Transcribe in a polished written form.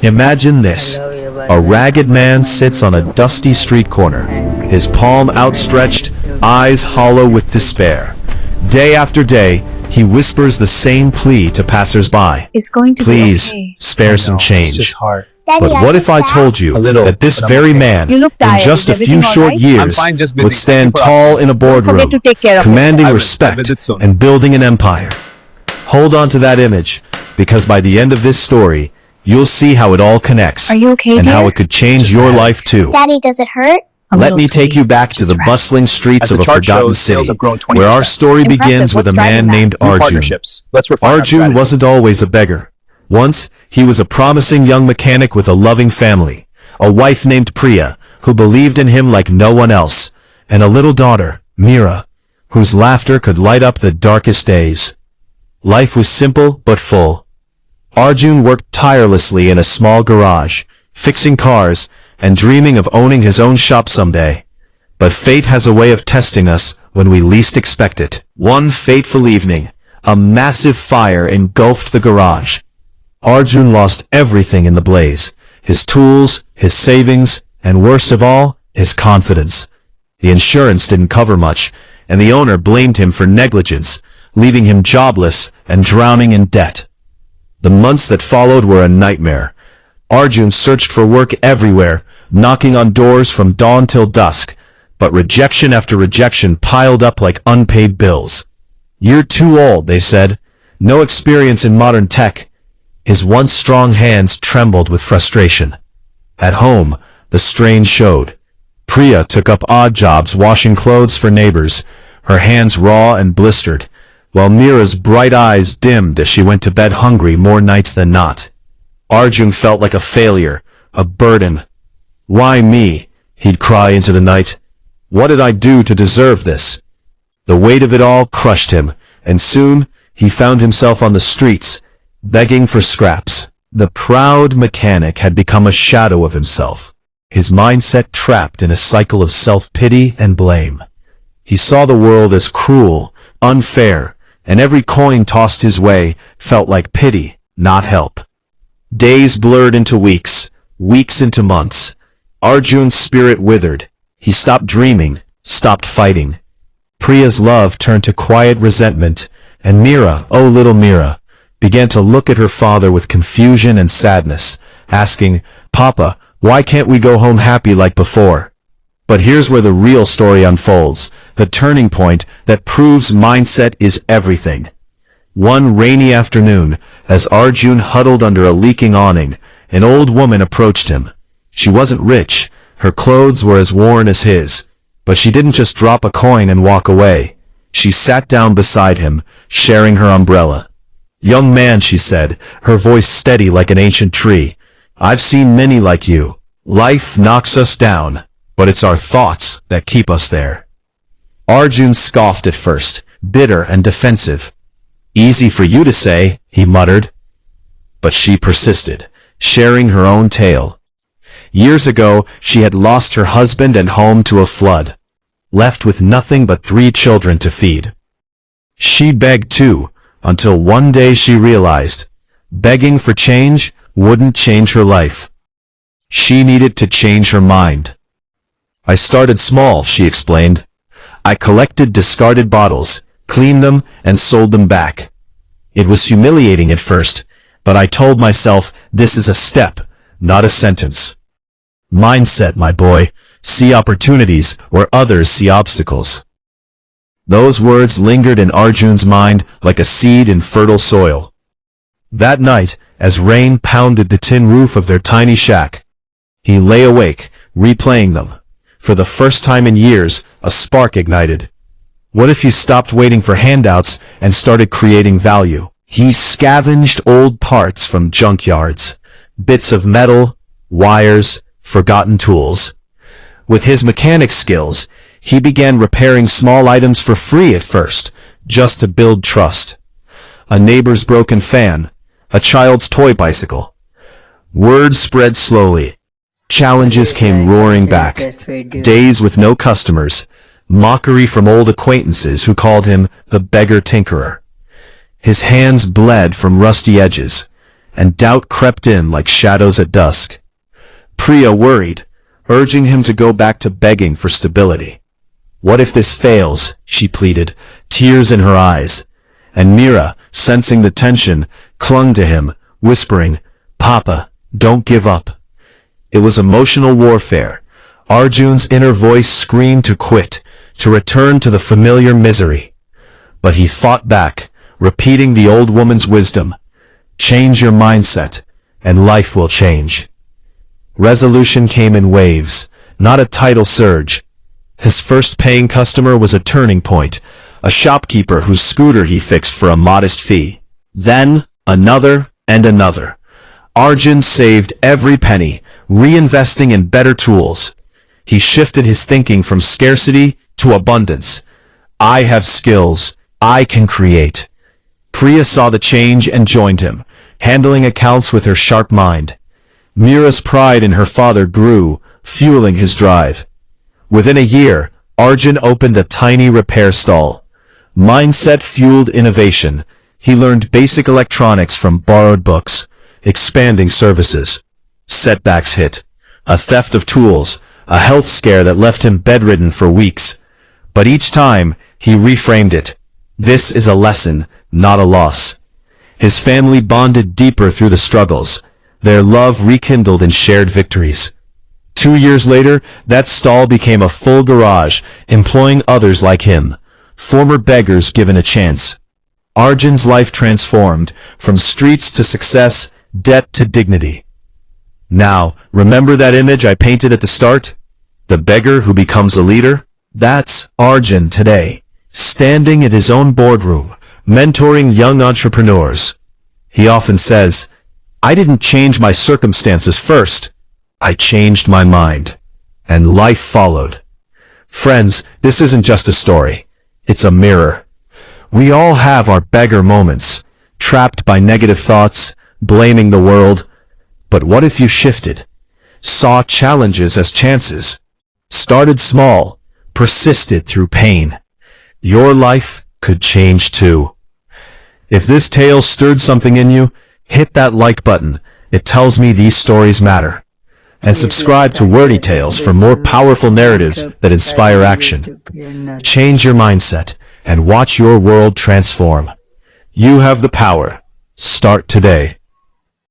Imagine this. A ragged man sits on a dusty street corner, his palm outstretched, eyes hollow with despair. Day after day, he whispers the same plea to passers-by. It's going to be Please, okay. spare some It's change. just hard. But what if I told you little, that this but I'm very okay. man, You look in tired. just a Is few everything short alright? years, I'm fine, just busy. would stand Thank you for tall in a boardroom, forget to take care of commanding I will. I'll respect visit soon. and building an empire? Hold on to that image, because by the end of this story, you'll see how it all connects Are you okay, and how dear? it could change your life too. Daddy, does it hurt? Let me take you back to the bustling streets As of the a chart forgotten shows, sales city, have grown 20%. where our story Impressive. begins with a What's man driving that? named New Arjun. partnerships. Let's refine our Arjun strategy. wasn't always a beggar. Once, he was a promising young mechanic with a loving family, a wife named Priya, who believed in him like no one else, and a little daughter, Mira, whose laughter could light up the darkest days. Life was simple but full. Arjun worked tirelessly in a small garage, fixing cars, and dreaming of owning his own shop someday. But fate has a way of testing us when we least expect it. One fateful evening, a massive fire engulfed the garage. Arjun lost everything in the blaze. His tools, his savings, and worst of all, his confidence. The insurance didn't cover much, and the owner blamed him for negligence, leaving him jobless and drowning in debt. The months that followed were a nightmare. Arjun searched for work everywhere, knocking on doors from dawn till dusk, but rejection after rejection piled up like unpaid bills. You're too old, they said. No experience in modern tech. His once strong hands trembled with frustration. At home, the strain showed. Priya took up odd jobs washing clothes for neighbors, her hands raw and blistered, while Mira's bright eyes dimmed as she went to bed hungry more nights than not. Arjun felt like a failure, a burden. Why me? He'd cry into the night. What did I do to deserve this? The weight of it all crushed him, and soon he found himself on the streets, begging for scraps. The proud mechanic had become a shadow of himself, his mindset trapped in a cycle of self-pity and blame. He saw the world as cruel, unfair, and every coin tossed his way felt like pity, not help. Days blurred into weeks, weeks into months. Arjun's spirit withered. He stopped dreaming, stopped fighting. Priya's love turned to quiet resentment, and Mira, oh little Mira, began to look at her father with confusion and sadness, asking, Papa, why can't we go home happy like before? But here's where the real story unfolds, the turning point that proves mindset is everything. One rainy afternoon, as Arjun huddled under a leaking awning, an old woman approached him. She wasn't rich, her clothes were as worn as his, but she didn't just drop a coin and walk away. She sat down beside him, sharing her umbrella. Young man, she said, her voice steady like an ancient tree, I've seen many like you. Life knocks us down, but it's our thoughts that keep us there. Arjun scoffed at first, bitter and defensive. Easy for you to say, he muttered. But she persisted, sharing her own tale. Years ago, she had lost her husband and home to a flood, left with nothing but 3 children to feed. She begged too, until one day she realized, begging for change wouldn't change her life. She needed to change her mind. I started small, she explained. I collected discarded bottles, cleaned them, and sold them back. It was humiliating at first, but I told myself this is a step, not a sentence. Mindset, my boy. See opportunities where others see obstacles. Those words lingered in Arjun's mind like a seed in fertile soil. That night, as rain pounded the tin roof of their tiny shack, he lay awake, replaying them. For the first time in years, a spark ignited. What if he stopped waiting for handouts and started creating value? He scavenged old parts from junkyards, bits of metal, wires, forgotten tools. With his mechanic skills, he began repairing small items for free at first, just to build trust. A neighbor's broken fan, a child's toy bicycle. Word spread slowly. Challenges came roaring back. Days with no customers, mockery from old acquaintances who called him the beggar tinkerer. His hands bled from rusty edges, and doubt crept in like shadows at dusk. Priya worried, urging him to go back to begging for stability. "What if this fails?" she pleaded, tears in her eyes. And Meera, sensing the tension, clung to him, whispering, "Papa, don't give up." It was emotional warfare. Arjun's inner voice screamed to quit, to return to the familiar misery. But he fought back, repeating the old woman's wisdom: "Change your mindset, and life will change." Resolution came in waves, not a tidal surge. His first paying customer was a turning point, a shopkeeper whose scooter he fixed for a modest fee. Then, another and another. Arjun saved every penny, reinvesting in better tools. He shifted his thinking from scarcity to abundance. "I have skills. I can create." Priya saw the change and joined him, handling accounts with her sharp mind. Meera's pride in her father grew, fueling his drive. Within a year, Arjun opened a tiny repair stall. Mindset fueled innovation. He learned basic electronics from borrowed books, expanding services. Setbacks hit. A theft of tools, a health scare that left him bedridden for weeks. But each time, he reframed it. This is a lesson, not a loss. His family bonded deeper through the struggles, their love rekindled in shared victories. 2 years later, that stall became a full garage, employing others like him, former beggars given a chance. Arjun's life transformed, from streets to success, debt to dignity. Now, remember that image I painted at the start? The beggar who becomes a leader? That's Arjun today, standing in his own boardroom, mentoring young entrepreneurs. He often says, "I didn't change my circumstances first. I changed my mind." And life followed. Friends, this isn't just a story. It's a mirror. We all have our beggar moments, trapped by negative thoughts, blaming the world. But what if you shifted? Saw challenges as chances. Started small, persisted through pain. Your life could change too. If this tale stirred something in you, hit that like button. It tells me these stories matter. And subscribe to Wordy Tales for more powerful narratives that inspire action. Change your mindset and watch your world transform. You have the power. Start today.